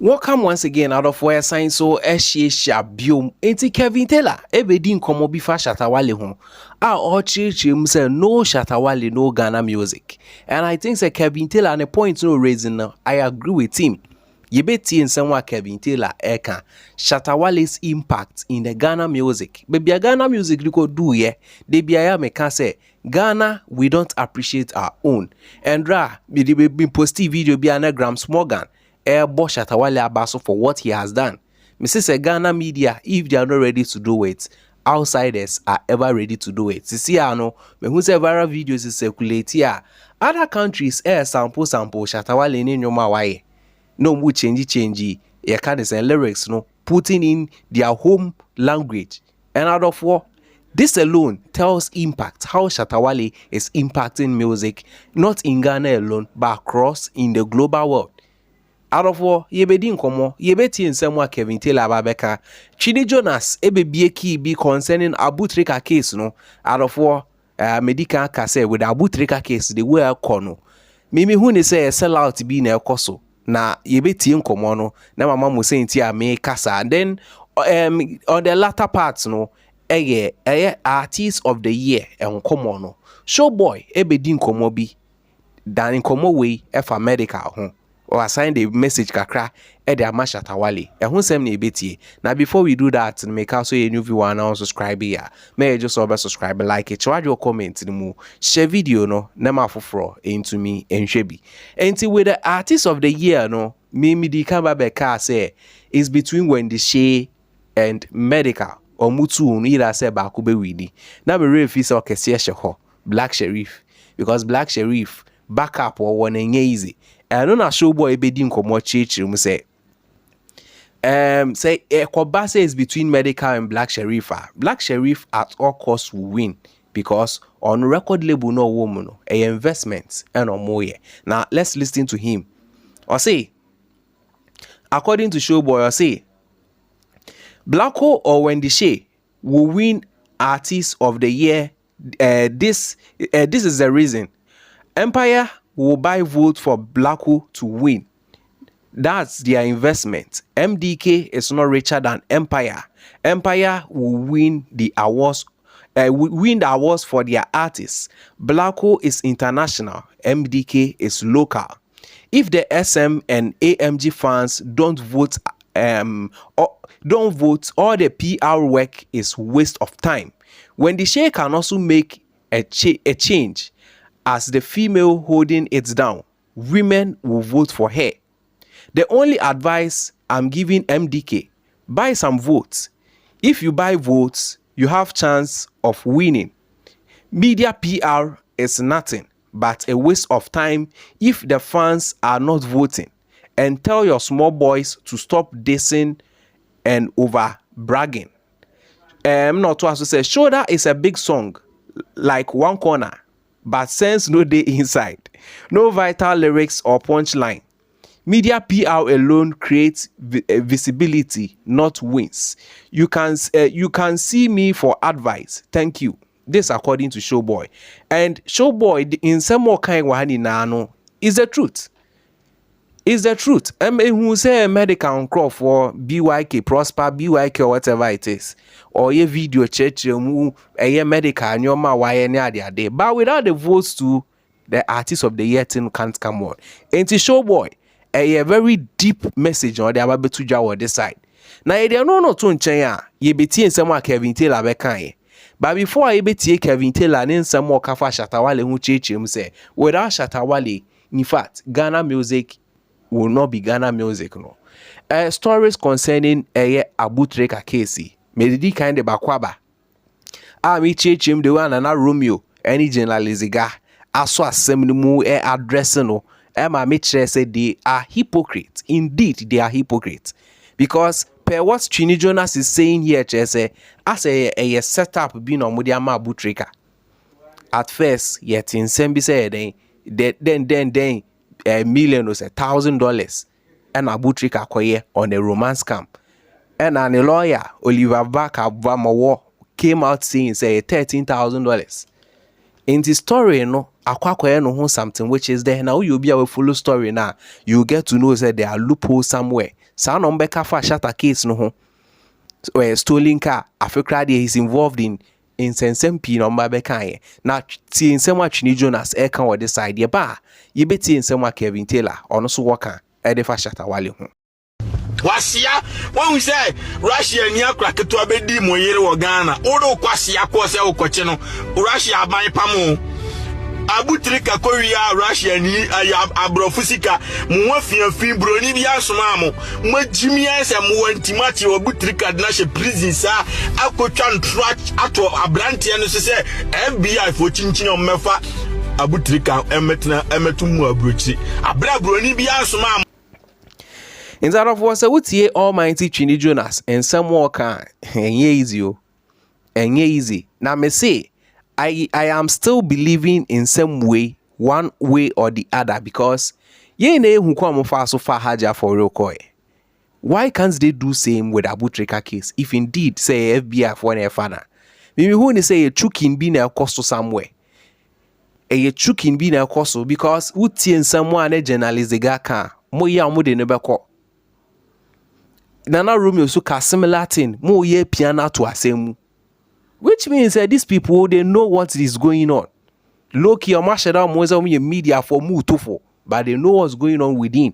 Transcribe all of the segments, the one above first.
Welcome once again out of where sign so biom enti Kevin Taylor ebedi nkomo bi fa Shatta Wale ho a o chirchim say no Shatta Wale no Ghana music, and I think say Kevin Taylor and a point no raising now I agree with him. You beti nsɛm wa Kevin Taylor eka Shatta Wale's impact in the Ghana music. Baby a Ghana music liko do ye. They be aya me can say Ghana we don't appreciate our own. And me be posti video be anagram Morgan. Airbo Shatta Wale abaso for what he has done. Mrs. Ghana media, if they are not ready to do it, outsiders are ever ready to do it. See, I know, me who say viral videos is circulate here. Other countries sample Shatta Wale in your mawaye. No mu change. You can't say lyrics, no, putting in their home language. And out of war, this alone tells impact how Shatta Wale is impacting music, not in Ghana alone, but across in the global world. Out of war, yebedi nkomo, yebeti nsɛm Kevin Taylor ababeka. Chidi Jonas ebebie ki be concerning Abu Trika case no. Out of war, medical kase with Abu Trika case the way kono. Mimi hu ne say sell out bi na ekoso. Na yebeti nkomo no. Na mama mo say nti me kasa. And then on the latter parts no, artist of the year nkomo no. Showboy ebedi nkomo bi. Dan nkomo we efa medical ho. Or assign the message kakra ede ama Shatta Wale. Ehun sem na ebetie. Now before we do that, make also a new viewer and subscribe here. May just over subscribe, like it, write your comment in mu share video no na ma foforo into me enhwebi. Enti with the artist of the year no, me di kamba beka say is between Wendy Shea and Medical or mutu either say ba ko be widi. Na me refi say okese hye Black Sherif, because Black Sherif backup or one easy. I don't know Showboy ebedi nkomo chichirum say Ekobase is between Medical and Black Sherif. Black Sherif at all costs will win because on record label no woman no a investment and on more. Now let's listen to him. Or say according to Showboy, or say Blacko or Wendy Shea will win artist of the year. This is the reason. Empire will buy vote for Blacko to win. That's their investment. MDK is not richer than Empire. Empire will win the awards, for their artists. Blacko is international. MDK is local. If the SM and AMG fans don't vote, all the PR work is waste of time. When the Shea can also make a change. As the female holding it down, women will vote for her. The only advice I'm giving MDK, buy some votes. If you buy votes, you have chance of winning. Media PR is nothing but a waste of time if the fans are not voting. And tell your small boys to stop dissing and over bragging. Not to also say, Shoulder is a big song, like One Corner. But sense no day inside. No vital lyrics or punchline. Media PR alone creates visibility, not wins. You can see me for advice. Thank you. This according to Showboy. And Showboy in some more kind wahani nano is the truth. Is the truth. Who say Medical crop for BYK Prosper BYK or whatever it is, or ye video church mu a Medical and your ma why any other day. But without the votes to the artist of the year thing can't come on. Ain't it Showboy? A very deep message on the about to jaw this side. Now you don't know to nchenya ye beti in some Kevin Taylor bekan. But before I beti Kevin Taylor and some more kafa Shatta Wale who church say without Shatta Wale, in fact Ghana music will not be Ghana music no. Stories concerning Abu Trika case. Medidi kind of bakwaba. Mi chechim the one and Romeo any generaliziga. Aso assembly mu address no. Ma mitre say they are hypocrites. Indeed, they are hypocrites. Because per what Twene Jonas is saying here, say as a setup being on Mudiama Abu Trika. At first, yet in Sembi say then $1 million or $1,000 and Abu Trika koye on a romance camp. And a lawyer, Oliver Bakabamawo, came out saying say $13,000. In the story, no, akwakoye no something which is there. Now you'll be able to follow story now. You get to know that there are loopholes somewhere. Sa no mbeka fa Shatta case no ho. Stolen car, Africa he's involved in nsensem pi no mba beka ye. Na tie nsem a Twene Jonas e kan on this side ye ba. Ye beti nsem a Kevin Taylor ono so worka e de fa Shatta Wale ho. Wasia when we say Russia ni akra keto abedi mo yere wo Ghana odo kwasia ko se okoche no Russia ban pamo abutrika koria Russia ni abrofusika mo afiafin broni bi asoma mo magimi ese mo antimati abutrika na she prison sa akotwa ntrat ato abrante no se FBI fo chinchin o mefa abutrika emetumu abrochi abra broni bi asoma. Instead of what say Almighty Twene Jonas and some more can easy easy. Now me say I am still believing in some way, one way or the other, because ye ne who come so far haja for real koi. Why can't they do same with Abutrika case if indeed say FBI for an father? Maybe who ni say a chukin be na cost somewhere. A chukin be na cost because who tien someone a journalist the gaka mo ya mo de ne beko. Nana Romeo so ka similar thing mo ye piano to asemu, which means that these people they know what is going on. Loki or mashada mo media for mu tofo, but they know what's going on within.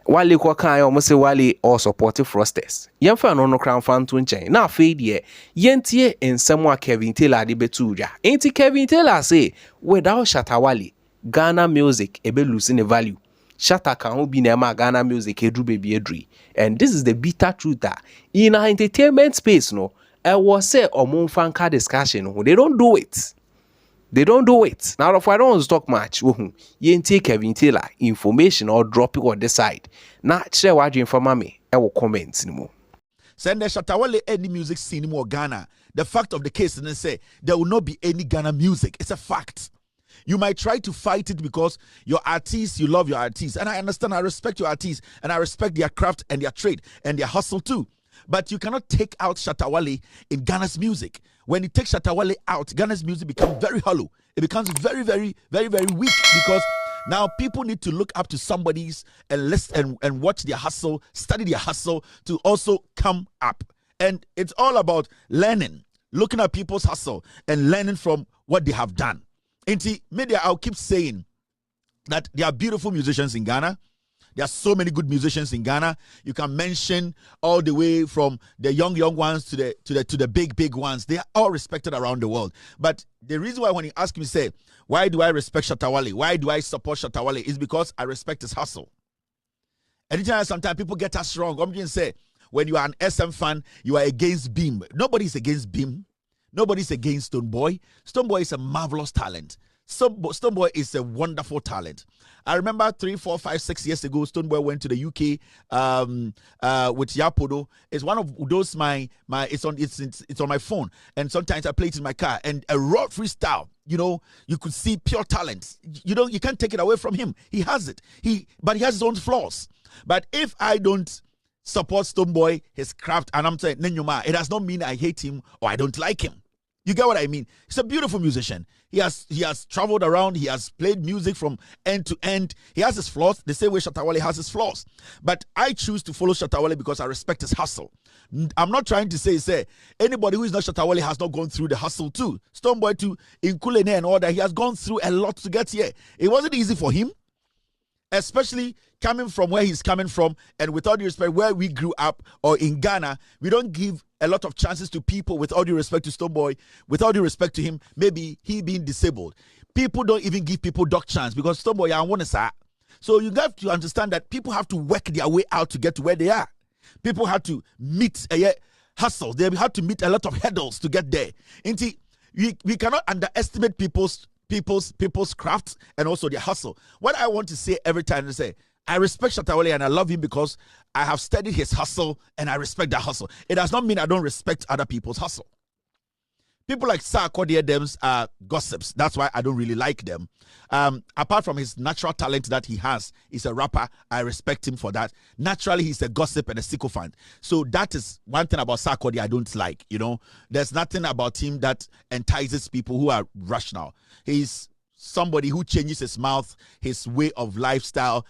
Wale kwa kan almost say Wale or supportive frosters. Yemfa no crown fan to nchen. Na fade ye yentie in someone Kevin Taylor de betuja. Ain't Kevin Taylor say without Shatta Wale, Ghana music ebe losing the value. Shatta can be near Ghana music edru baby edri. And this is the bitter truth that in our entertainment space, no, I was say or fanka discussion. They don't do it. They don't do it. Now, if I don't want to talk much, you take Kevin Taylor information or drop it on the side. Now, share what you inform me. I will comment anymore. Send the Shatta Wale any music scene more Ghana. The fact of the case, and then say there will not be any Ghana music. It's a fact. You might try to fight it because your artists, you love your artists. And I understand, I respect your artists. And I respect their craft and their trade and their hustle too. But you cannot take out Shatta Wale in Ghana's music. When you take Shatta Wale out, Ghana's music becomes very hollow. It becomes very, very, very, very weak because now people need to look up to somebody's and listen and watch their hustle, study their hustle to also come up. And it's all about learning, looking at people's hustle and learning from what they have done. In the media, I'll keep saying that there are beautiful musicians in Ghana. There are so many good musicians in Ghana. You can mention all the way from the young ones to the big ones. They are all respected around the world. But the reason why when you ask me, say, why do I respect Shatta Wale? Why do I support Shatta Wale? Is because I respect his hustle. Anytime, sometimes people get us wrong. I'm going to say, when you are an SM fan, you are against Beam. Nobody's against Beam. Nobody's against Stonebwoy. Stonebwoy is a marvelous talent. Stonebwoy is a wonderful talent. I remember 3, 4, 5, 6 years ago, Stonebwoy went to the UK with Yapodo. It's one of those it's on my phone, and sometimes I play it in my car. And a raw freestyle, you could see pure talent. You can't take it away from him. He has it. But he has his own flaws. But if I don't support Stonebwoy, his craft, and I'm saying Nenyuma, it does not mean I hate him or I don't like him. You get what I mean? He's a beautiful musician. He has traveled around. He has played music from end to end. He has his flaws, the same way Shatta Wale has his flaws. But I choose to follow Shatta Wale because I respect his hustle. I'm not trying to say anybody who is not Shatta Wale has not gone through the hustle too. Stonebwoy too, in Kulene and all that, he has gone through a lot to get here. It wasn't easy for him, especially coming from where he's coming from, and with all due respect, where we grew up, or in Ghana, we don't give a lot of chances to people. With all due respect to Stonebwoy, with all due respect to him, maybe he being disabled, people don't even give people dog chance because Stonebwoy, I want to say. So you have to understand that people have to work their way out to get to where they are. People have to meet a hustle. They have to meet a lot of hurdles to get there. We cannot underestimate people's crafts and also their hustle. What I want to say every time is I respect Shatta Wale and I love him because I have studied his hustle and I respect that hustle. It does not mean I don't respect other people's hustle. People like Sarkodie Dems are gossips. That's why I don't really like them. Apart from his natural talent that he has, he's a rapper. I respect him for that. Naturally, he's a gossip and a sycophant. So that is one thing about Sarkodie I don't like. There's nothing about him that entices people who are rational. He's somebody who changes his mouth, his way of lifestyle.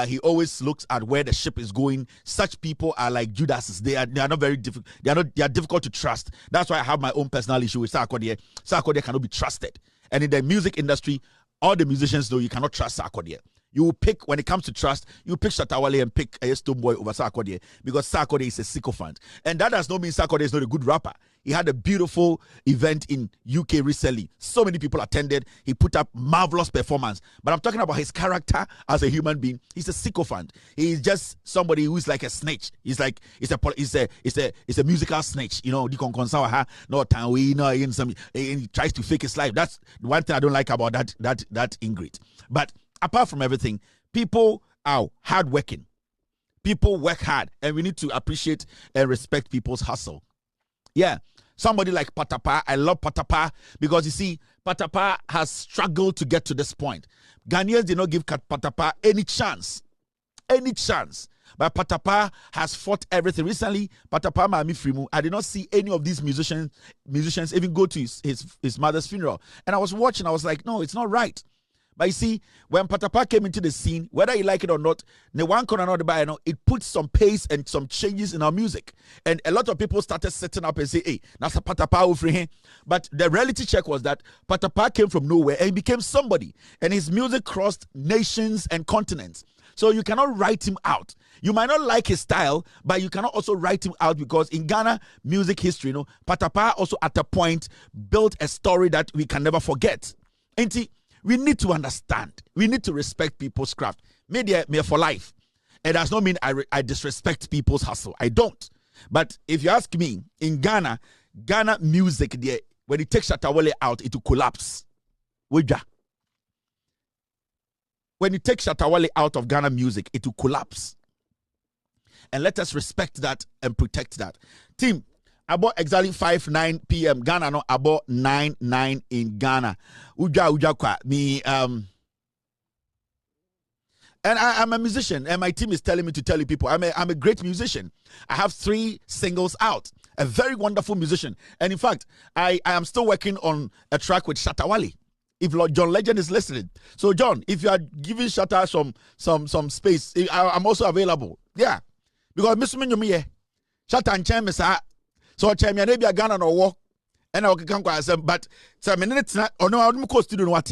He always looks at where the ship is going. Such people are like Judas. They are not very difficult. They are difficult to trust. That's why I have my own personal issue with Sarkodie. Sarkodie cannot be trusted. And in the music industry, all the musicians know you cannot trust Sarkodie. You will pick, when it comes to trust, you pick Shatta Wale and pick a Stonebwoy over Sarkodie because Sarkodie is a sycophant. And that does not mean Sarkodie is not a good rapper. He had a beautiful event in UK recently. So many people attended. He put up marvelous performance. But I'm talking about his character as a human being. He's a sycophant. He's just somebody who's like a snitch. He's a musical snitch. You know, he tries to fake his life. That's one thing I don't like about that Ingrid. But apart from everything, people are hardworking. People work hard, and we need to appreciate and respect people's hustle. Yeah, somebody like Patapaa, I love Patapaa because you see, Patapaa has struggled to get to this point. Ghanaians did not give Patapaa any chance. But Patapaa has fought everything. Recently, Patapaa Mami Frimu, I did not see any of these musicians even go to his mother's funeral. And I was watching, I was like, no, it's not right. But you see, when Patapaa came into the scene, whether you like it or not, it put some pace and some changes in our music. And a lot of people started setting up and say, hey, that's a Patapaa over here. But the reality check was that Patapaa came from nowhere and he became somebody. And his music crossed nations and continents. So you cannot write him out. You might not like his style, but you cannot also write him out because in Ghana music history, Patapaa also at a point built a story that we can never forget. We need to understand. We need to respect people's craft. Media for life. It does not mean I disrespect people's hustle. I don't. But if you ask me, in Ghana music, when you take Shatta Wale out, it will collapse. When you take Shatta Wale out of Ghana music, it will collapse. And let us respect that and protect that. Team, about exactly 5:09 p.m. Ghana, no, about 9:09 in Ghana. Uja kwa me and I'm a musician, and my team is telling me to tell you people I'm a great musician. I have 3 singles out. A very wonderful musician, and in fact, I am still working on a track with Shatta Wale. If John Legend is listening, so John, if you are giving Shatta some space, I'm also available. Yeah, because Miss Minyumi, Shatta and Chemisa. So Chemia Ghana no walk and I can go but 7 minutes not or no I'm studio what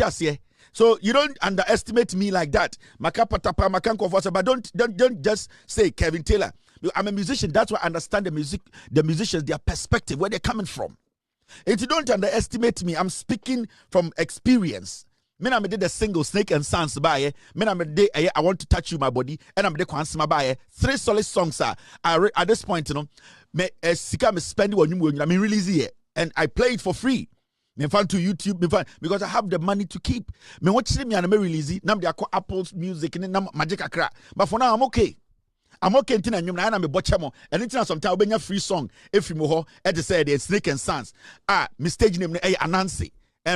so you don't underestimate me like that. Makapatapa makanko for but don't just say Kevin Taylor. I'm a musician, that's why I understand the musicians, their perspective, where they're coming from. If you don't underestimate me, I'm speaking from experience. I did the single Snake and Sans by I want to touch you my body and I'm the Kwansima by 3 solid songs are at this point, me spending on I mean release it and I play it for free. Me fan to YouTube because I have the money to keep. Me watch me and me release it. Now they are Apple's music and now magic akra. But for now I'm okay. I'm okay until I'm a botchamo and until sometimes I'll be a free song if you mo at the say Snake and Sans. Me stage name Anansi.